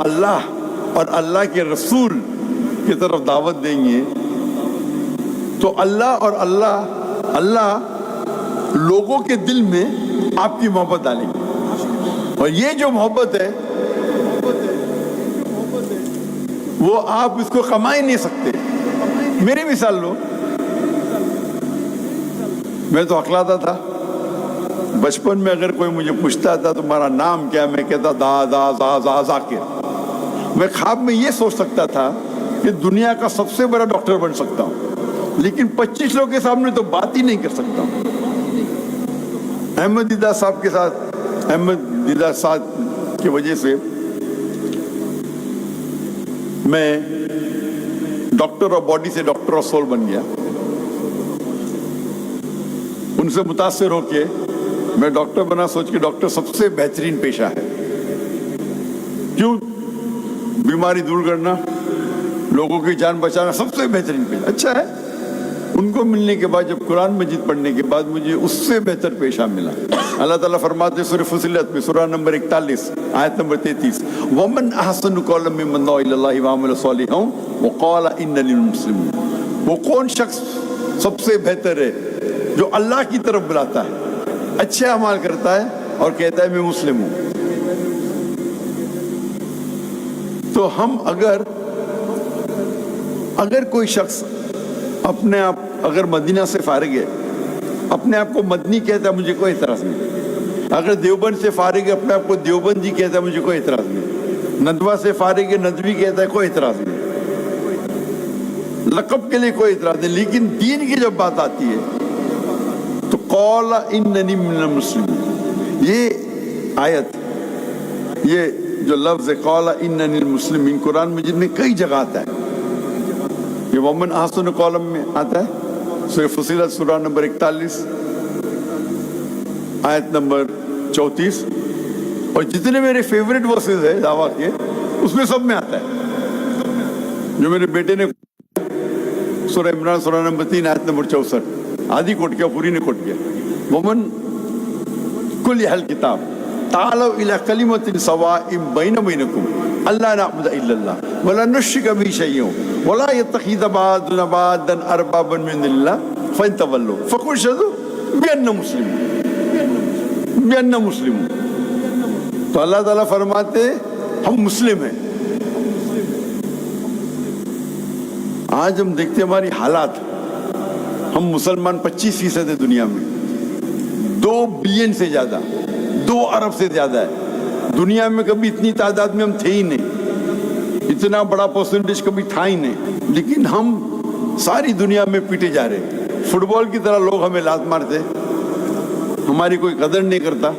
اللہ اور اللہ کے رسول کی طرف دعوت دیں گے تو اللہ اور اللہ لوگوں کے دل میں آپ کی محبت ڈالیں گے، اور یہ جو محبت ہے وہ آپ اس کو کما ہی نہیں سکتے۔ میری مثال لو، میں تو ہکلاتا تھا بچپن میں، اگر کوئی مجھے پوچھتا تھا تمہارا نام کیا، میں کہتا دا ذاکر۔ میں خواب میں یہ سوچ سکتا تھا کہ دنیا کا سب سے بڑا ڈاکٹر بن سکتا ہوں، لیکن 25 لوگوں کے سامنے تو بات ہی نہیں کر سکتا ہوں۔ احمد دیدہ صاحب کی وجہ سے میں ڈاکٹر آف باڈی سے ڈاکٹر آف سول بن گیا۔ ان سے متاثر ہو کے میں ڈاکٹر بنا، سوچ کے ڈاکٹر سب سے بہترین پیشہ ہے۔ کیوں؟ بیماری دور کرنا، لوگوں کی جان بچانا سب سے بہترین پیشہ اچھا ہے۔ ان کو ملنے کے بعد، جب قرآن مجید پڑھنے کے بعد، مجھے اس سے بہتر پیشہ ملا۔ اللہ تعالیٰ فرماتے سورہ فصلت میں، سورہ نمبر 41 آیت نمبر 33، وَمَنْ أَحْسَنُ قَوْلًا مِّمَّنْ دَعَا إِلَى اللَّهِ وَعَمِلَ صَالِحًا وَقَالَ إِنَّنِي مِنَ الْمُسْلِمِينَ۔ وہ کون شخص سب سے بہتر ہے جو اللہ کی طرف بلاتا ہے، اچھے اعمال کرتا ہے اور کہتا ہے میں مسلم ہوں؟ تو ہم اگر کوئی شخص اپنے آپ اگر مدینہ سے فارغ ہے، اپنے آپ کو مدنی کہتا ہے، مجھے کوئی اعتراض نہیں۔ اگر دیوبند سے فارغ ہے، اپنے آپ کو دیوبندی کہتا ہے، مجھے کوئی اعتراض نہیں۔ ندوہ سے فارغ ہے، ندوی کہتا ہے، کوئی اعتراض نہیں۔ لقب کے لیے کوئی اعتراض نہیں، لیکن دین کی جب بات آتی ہے تو قال اننی من المسلمین، یہ آیت، یہ جو لفظ ہے قال اننی المسلمین، قرآن مجید میں کئی جگہ آتا ہے۔ یہ ومن احسن قولا میں آتا ہے، سورہ فصلت سورہ نمبر 41 آیت نمبر 34، اور جتنے میرے فیوریٹ ورسز ہیں دعویٰ کے، اس میں سب میں آتا ہے۔ جو میرے بیٹے نے سورہ عمران سورہ نمبر 3 آیت نمبر 64 آدھی کوٹ کیا، پوری نہیں کوٹ کیا، ومن کل اہل کتاب تعالوا الی کلمۃ سواء بین بینکم اللہ نعبد الا اللہ ولا نشرک بہ شیئا ولا یتخذ بعضنا بعضا اربابا من دون اللہ فإن تولوا فقولوا اشہدوا بأننا مسلمون۔ تو اللہ تعالیٰ فرماتے ہم مسلم ہیں۔ آج ہم دیکھتے ہماری حالات، ہم مسلمان 25% ہے دنیا میں، 2 بلین سے زیادہ، 2 ارب سے زیادہ ہے دنیا میں۔ کبھی اتنی تعداد میں ہم تھے ہی نہیں، اتنا بڑا پرسنٹیج کبھی تھا ہی نہیں، لیکن ہم ساری دنیا میں پیٹے جا رہے۔ فٹ بال کی طرح لوگ ہمیں لات مارتے، ہماری کوئی قدر نہیں کرتا۔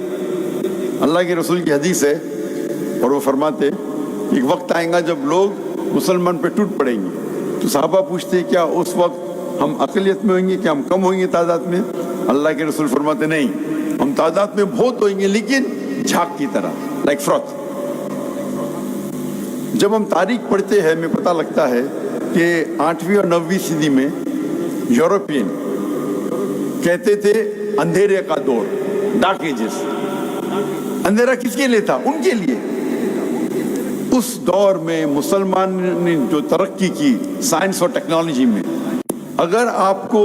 اللہ کے رسول کی حدیث ہے، اور وہ فرماتے ایک وقت آئے گا جب لوگ مسلمان پہ ٹوٹ پڑیں گے۔ تو صحابہ پوچھتے کیا اس وقت ہم اقلیت میں ہوئیں گے، کیا ہم کم ہوئیں گے تعداد میں؟ اللہ کے رسول فرماتے نہیں، ہم تعداد میں بہت ہوئیں گے، لیکن جھاگ کی طرح، لائک فروت۔ جب ہم تاریخ پڑھتے ہیں ہمیں پتہ لگتا ہے کہ 8ویں اور 9ویں صدی میں یورپین کہتے تھے اندھیرے کا دور، ڈارک ایجز۔ اندھیرا کس کے لیے تھا؟ ان کے لیے۔ اس دور میں مسلمان نے جو ترقی کی سائنس اور ٹیکنالوجی میں، اگر آپ کو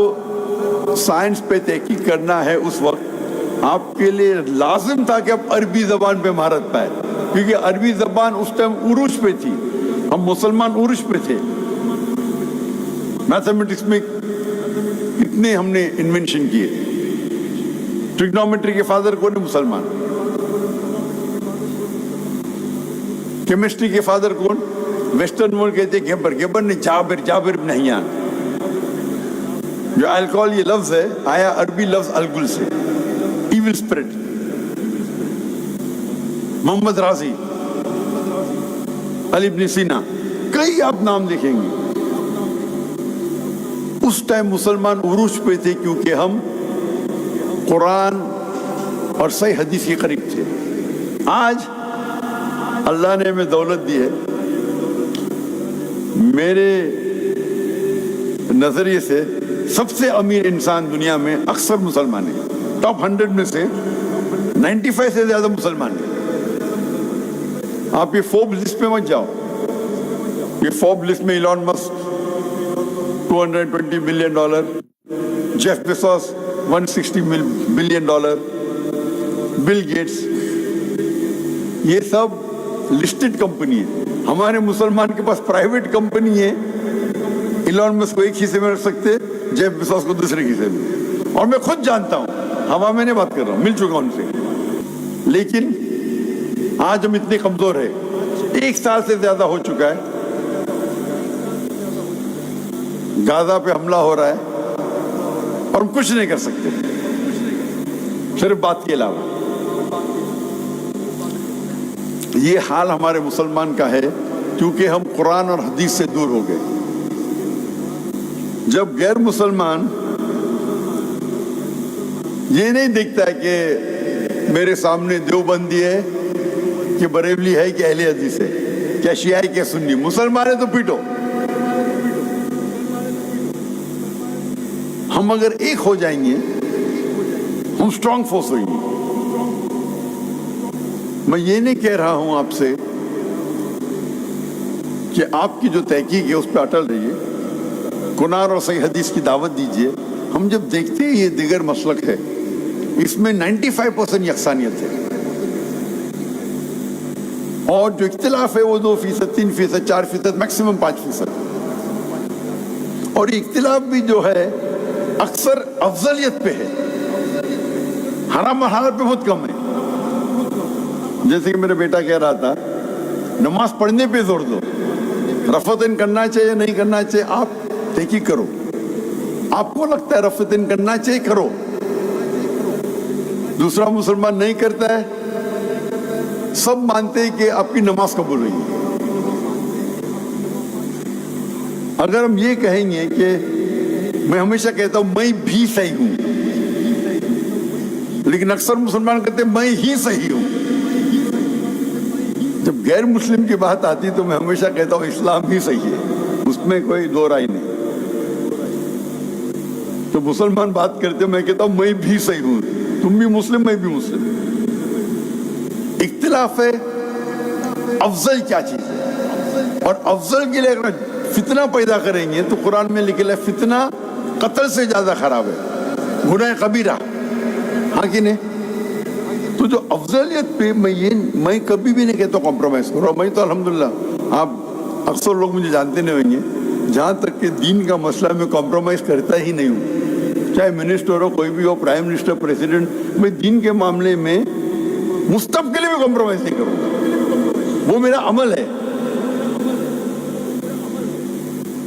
سائنس پہ تحقیق کرنا ہے اس وقت، آپ کے لیے لازم تھا کہ آپ عربی زبان پہ مہارت پائے، کیونکہ عربی زبان اس ٹائم عروج پہ تھی، ہم مسلمان عروج پہ تھے۔ میتھمیٹکس میں کتنے ہم نے انوینشن کیے، ٹریگنومیٹری کے فادر کون ہے؟ مسلمان۔ کیمسٹری کے فادر کون؟ ویسٹرن ورلڈ کہتے ہیں گیبر نے جابر بن حیان۔ جو الکوہول یہ لفظ ہے آیا عربی لفظ الگل سے، ایول اسپرٹ۔ محمد رازی، علی ابن سینا، کئی آپ نام دیکھیں گے۔ اس ٹائم مسلمان عروج پہ تھے کیونکہ ہم قرآن اور صحیح حدیث کے قریب تھے۔ آج اللہ نے ہمیں دولت دی ہے۔ میرے نظریے سے سب سے امیر انسان دنیا میں اکثر مسلمان ہیں، ٹاپ 100 میں سے 95 سے زیادہ مسلمان ہیں۔ آپ یہ فوربس لسٹ پہ مت جاؤ. یہ فوربس لسٹ میں Elon Musk $220 billion, Jeff Bezos $160 billion, Bill Gates, یہ سب لسٹڈ کمپنی ہے. ہمارے مسلمان کے پاس پرائیویٹ کمپنی ہے. ایلان مسک کو ایک حصے میں رکھ سکتے, جیف بیزوس کو دوسرے حصے میں. اور میں خود جانتا ہوں, ہوا میں نہیں بات کر رہا ہوں, مل چکا ہوں ان سے. لیکن آج ہم اتنے کمزور ہیں, 1 سال سے زیادہ ہو چکا ہے, غازہ پہ حملہ ہو رہا ہے اور ہم کچھ نہیں کر سکتے صرف بات کے علاوہ. یہ حال ہمارے مسلمان کا ہے کیونکہ ہم قرآن اور حدیث سے دور ہو گئے. جب غیر مسلمان یہ نہیں دیکھتا ہے کہ میرے سامنے دیوبندی ہے کہ بریلوی ہے کہ اہل حدیث ہے, کیا شیعہ ہے کہ سنی, مسلمان ہے تو پیٹو. ہم اگر ایک ہو جائیں گے ہم اسٹرانگ فورس ہوئیں گے. میں یہ نہیں کہہ رہا ہوں آپ سے کہ آپ کی جو تحقیق ہے اس پہ اٹل رہیے, قرآن اور صحیح حدیث کی دعوت دیجیے. ہم جب دیکھتے ہیں یہ دیگر مسلک ہے, اس میں 95% یکسانیت ہے, اور جو اختلاف ہے وہ 2%, 3%, 4%, میکسیمم 5%. اور یہ اختلاف بھی جو ہے اکثر افضلیت پہ ہے, حرام و حلال پہ بہت کم ہے. جیسے کہ میرا بیٹا کہہ رہا تھا, نماز پڑھنے پہ زور دو, رفعتین کرنا چاہیے نہیں کرنا چاہیے آپ تحقیق کرو. آپ کو لگتا ہے رفعتین کرنا چاہیے کرو, دوسرا مسلمان نہیں کرتا ہے, سب مانتے ہیں کہ آپ کی نماز قبول ہوئی. اگر ہم یہ کہیں گے کہ میں ہمیشہ کہتا ہوں میں بھی صحیح ہوں, لیکن اکثر مسلمان کہتے ہیں میں ہی صحیح ہوں. جب غیر مسلم کی بات آتی تو میں ہمیشہ کہتا ہوں اسلام ہی صحیح ہے, اس میں کوئی دو رائے نہیں. تو مسلمان بات کرتے میں کہتا ہوں میں بھی صحیح ہوں, تم بھی مسلم میں بھی مسلم. اختلاف ہے افضل کیا چیز ہے, اور افضل کے لیے اگر فتنہ پیدا کریں گے تو قرآن میں لکھا ہے فتنہ قتل سے زیادہ خراب ہے, گناہ کبیرہ, ہاں کہ نہیں. تو جو افضلیت پہ میں کبھی بھی نہیں کہتا کمپرومائز کرو. میں تو الحمدللہ, آپ اکثر لوگ مجھے جانتے نہیں ہوئیں گے, جہاں تک کہ دین کا مسئلہ میں کمپرومائز کرتا ہی نہیں ہوں, چاہے منسٹر ہو, کوئی بھی ہو, پرائم منسٹر, پریزیڈنٹ. میں دین کے معاملے میں مستقبل بھی کمپرومائز نہیں کروں گا, وہ میرا عمل ہے.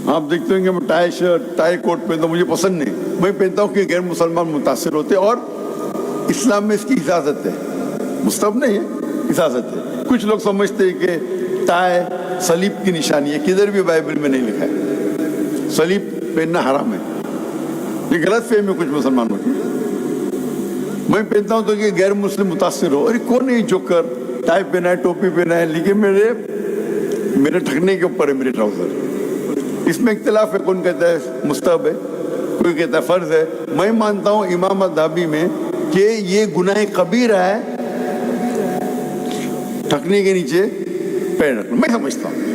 آپ دیکھتے ہیں کہ میں ٹائی شرٹ, ٹائی کوٹ پہنتا ہوں, مجھے پسند نہیں. میں پہنتا ہوں کہ غیر مسلمان متاثر ہوتے, اور اسلام میں اس کی اجازت ہے, مستحب نہیں ہے, اجازت ہے. کچھ لوگ سمجھتے ہیں کہ ٹائی صلیب کی نشانی ہے, کدھر بھی بائبل میں نہیں لکھا ہے صلیب پہننا حرام ہے. یہ غلط فہمی کچھ مسلمانوں کی. میں پہنتا ہوں تو کہ غیر مسلم متاثر ہو, ارے کون ہے جوکر, ٹائی پہنا ہے, ٹوپی پہنا ہے, لیکن میرے ٹھکنے کے اوپر ہے میرے ٹراؤزر. اس میں اختلاف ہے, کون کہتا ہے مستحب ہے, کوئی کہتا ہے فرض ہے. میں مانتا ہوں امام الذہبی میں کہ یہ گناہ کبیرہ ہے ٹھکنے کے نیچے پیر رکھنا, میں سمجھتا ہوں.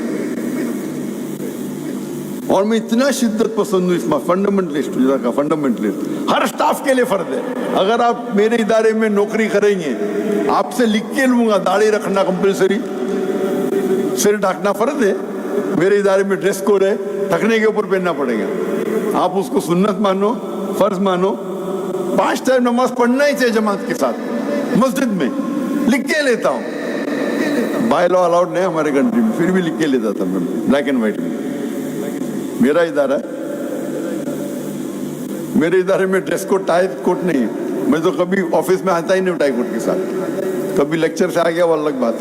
اور میں اتنا شدت پسند ہوں اس میں, فنڈامنٹلسٹ, ہر سٹاف کے لیے فرض ہے. اگر آپ میرے ادارے میں نوکری کریں گے, آپ سے لکھ کے لوں گا داڑھی رکھنا کمپلسری, سر ڈھانکنا فرض ہے. میرے ادارے میں ڈریس کوڈ ہے, ٹھکنے کے اوپر پہننا پڑے گا. آپ اس کو سنت مانو, فرض مانو. 5 ٹائم نماز پڑھنا ہی چاہیے جماعت کے ساتھ, مسجد میں لکھ کے لیتا ہوں. بائی لا الاؤڈ نہیں ہمارے کنٹری میں, پھر بھی لکھ کے لیتا تھا میں, بلیک اینڈ وائٹ میں. میرا ادارہ ہے, میرے ادارے میں ڈریس کوڈ ٹائی کوٹ نہیں ہے. میں تو کبھی آفس میں آتا ہی نہیں ٹائی کوٹ کے ساتھ, کبھی لیکچر سے آ گیا وہ الگ بات.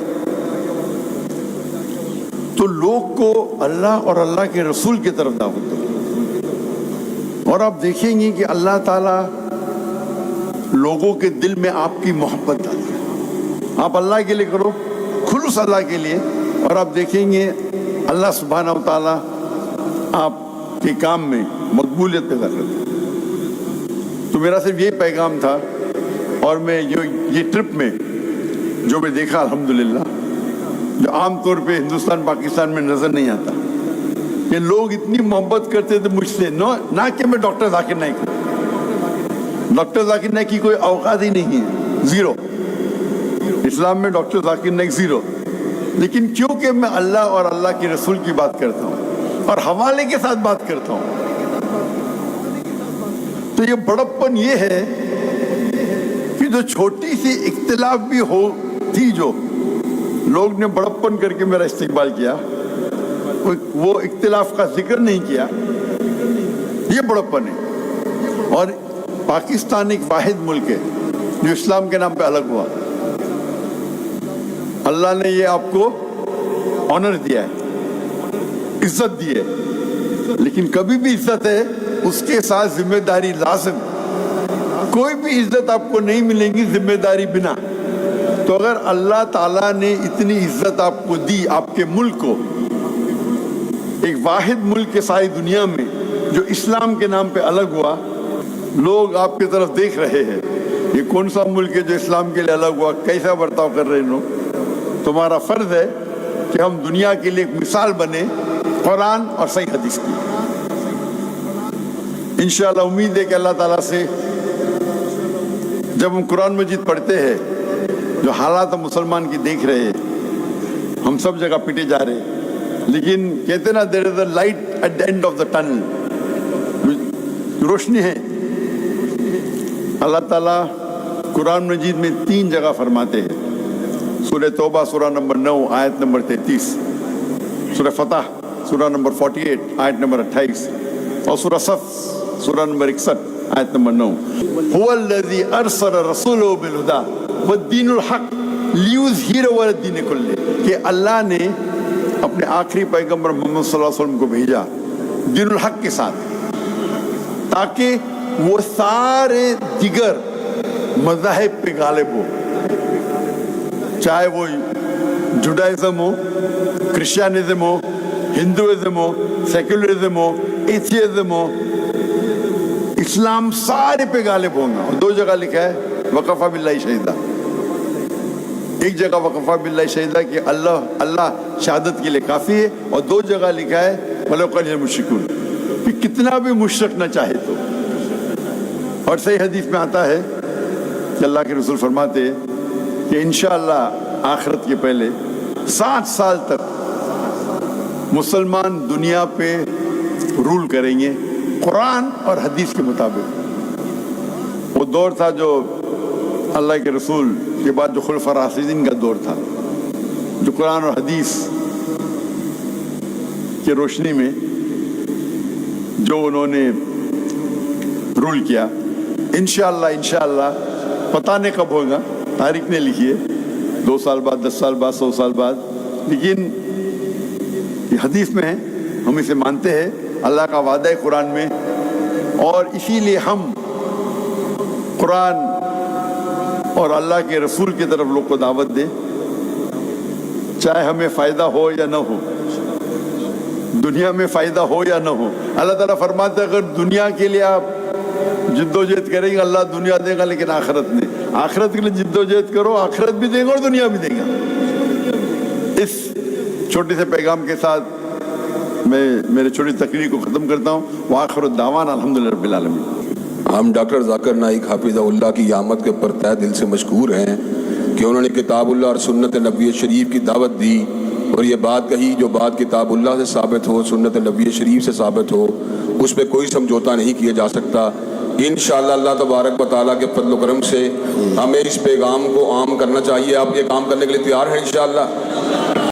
تو لوگ کو اللہ اور اللہ کے رسول کی طرف دعوت دو. اور آپ دیکھیں گے کہ اللہ تعالیٰ لوگوں کے دل میں آپ کی محبت ڈالتا ہے. آپ اللہ کے لیے کرو, خلوص اللہ کے لیے, اور آپ دیکھیں گے اللہ سبحانہ و تعالیٰ آپ کے کام میں مقبولیت پیدا کرتا ہے. تو میرا صرف یہ پیغام تھا. اور میں یہ ٹرپ میں جو میں دیکھا الحمدللہ, جو عام طور پہ ہندوستان پاکستان میں نظر نہیں آتا، کہ لوگ اتنی محبت کرتے تھے مجھ سے، نہ کہ میں ڈاکٹر ذاکر نائک ہوں، ڈاکٹر ذاکر نائک کی کوئی اوقات ہی نہیں ہے، زیرو، اسلام میں ڈاکٹر ذاکر نائک زیرو، لیکن کیونکہ میں اللہ اور اللہ کے رسول کی بات کرتا ہوں اور حوالے کے ساتھ بات کرتا ہوں، تو یہ بڑپن یہ ہے کہ جو چھوٹی سی اختلاف بھی ہو تھی، جو لوگ نے بڑپن کر کے میرا استقبال کیا، وہ اختلاف کا ذکر نہیں کیا، یہ بڑپن ہے۔ اور پاکستان ایک واحد ملک ہے جو اسلام کے نام پہ الگ ہوا، اللہ نے یہ آپ کو آنر دیا ہے، عزت دی ہے، لیکن کبھی بھی عزت ہے اس کے ساتھ ذمہ داری لازم، کوئی بھی عزت آپ کو نہیں ملے گی ذمہ داری بنا۔ تو اگر اللہ تعالیٰ نے اتنی عزت آپ کو دی، آپ کے ملک کو، ایک واحد ملک کے ساری دنیا میں جو اسلام کے نام پہ الگ ہوا، لوگ آپ کی طرف دیکھ رہے ہیں، یہ کون سا ملک ہے جو اسلام کے لیے الگ ہوا، کیسا برتاؤ کر رہے ہیں لوگ۔ تمہارا فرض ہے کہ ہم دنیا کے لیے ایک مثال بنے قرآن اور صحیح حدیث کی۔ انشاءاللہ امید ہے کہ اللہ تعالیٰ سے جب ہم قرآن مجید پڑھتے ہیں، جو حالات ہم مسلمان کی دیکھ رہے ہیں، ہم سب جگہ پٹے جا رہے ہیں، لیکن کہتے نا there is a light at the end of the tunnel، روشنی ہے۔ اللہ تعالیٰ قرآن مجید میں 3 جگہ فرماتے ہیں، سورہ توبہ سورہ نمبر 9 آیت نمبر 33، سورہ فتح سورہ نمبر 48 آیت نمبر 28، اور سورہ صف سورہ نمبر 61 آیت نمبر 9۔ هو الذی ارسل رسولہ بالہدی والدین الحق لیظہرہ علی الدین کلہ، کہ اللہ نے اپنے آخری پیغمبر محمد صلی اللہ علیہ وسلم کو بھیجا دین الحق کے ساتھ، تاکہ وہ سارے دیگر مذاہب پہ غالب ہو، چاہے وہ جوڈائزم ہو، کرسچینزم ہو، ہندوازم ہو، سیکولرزم ہو، ایتھیزم ہو، اسلام سارے پہ غالب ہوں گا۔ اور 2 جگہ لکھا ہے وقفہ باللہ شہیدہ، ایک جگہ وقفہ باللہ شہیدہ کہ اللہ شہادت کے لیے کافی ہے، اور 2 جگہ لکھا ہے وَلَوْ قَرِحَ الْمُشْرِكُونَ، کہ کتنا بھی مشرک نہ چاہے تو۔ اور صحیح حدیث میں آتا ہے کہ اللہ کے رسول فرماتے ہیں کہ انشاءاللہ آخرت کے پہلے 60 سال تک مسلمان دنیا پہ رول کریں گے قرآن اور حدیث کے مطابق۔ وہ دور تھا جو اللہ کے رسول کے بعد جو خلفاء راشدین کا دور تھا، جو قرآن اور حدیث کی روشنی میں جو انہوں نے رول کیا۔ انشاءاللہ پتہ نہیں کب ہوگا، تاریخ نے لکھی ہے، 2 سال بعد، 10 سال بعد، 100 سال بعد، لیکن یہ حدیث میں ہے، ہم اسے مانتے ہیں، اللہ کا وعدہ ہے قرآن میں، اور اسی لیے ہم قرآن اور اللہ کے رسول کی طرف لوگ کو دعوت دیں، چاہے ہمیں فائدہ ہو یا نہ ہو، دنیا میں فائدہ ہو یا نہ ہو۔ اللہ تعالیٰ فرماتے ہیں اگر دنیا کے لیے آپ جد و جہد کریں گے اللہ دنیا دے گا، لیکن آخرت نہیں، آخرت کے لیے جد و جہد کرو، آخرت بھی دے گا اور دنیا بھی دے گا۔ اس چھوٹے سے پیغام کے ساتھ میں میرے چھوٹی تقریر کو ختم کرتا ہوں۔ وآخر الدعوانا الحمدللہ رب العالمین۔ ہم ڈاکٹر ذاکر نائک حافظہ اللہ کی آمد کے پر تہ دل سے مشکور ہیں کہ انہوں نے کتاب اللہ اور سنت نبی شریف کی دعوت دی، اور یہ بات کہی جو بات کتاب اللہ سے ثابت ہو، سنت نبی شریف سے ثابت ہو، اس پہ کوئی سمجھوتا نہیں کیا جا سکتا۔ انشاءاللہ اللہ تبارک و تعالیٰ کے فضل و کرم سے ہمیں اس پیغام کو عام کرنا چاہیے۔ آپ یہ کام کرنے کے لیے تیار ہیں انشاءاللہ؟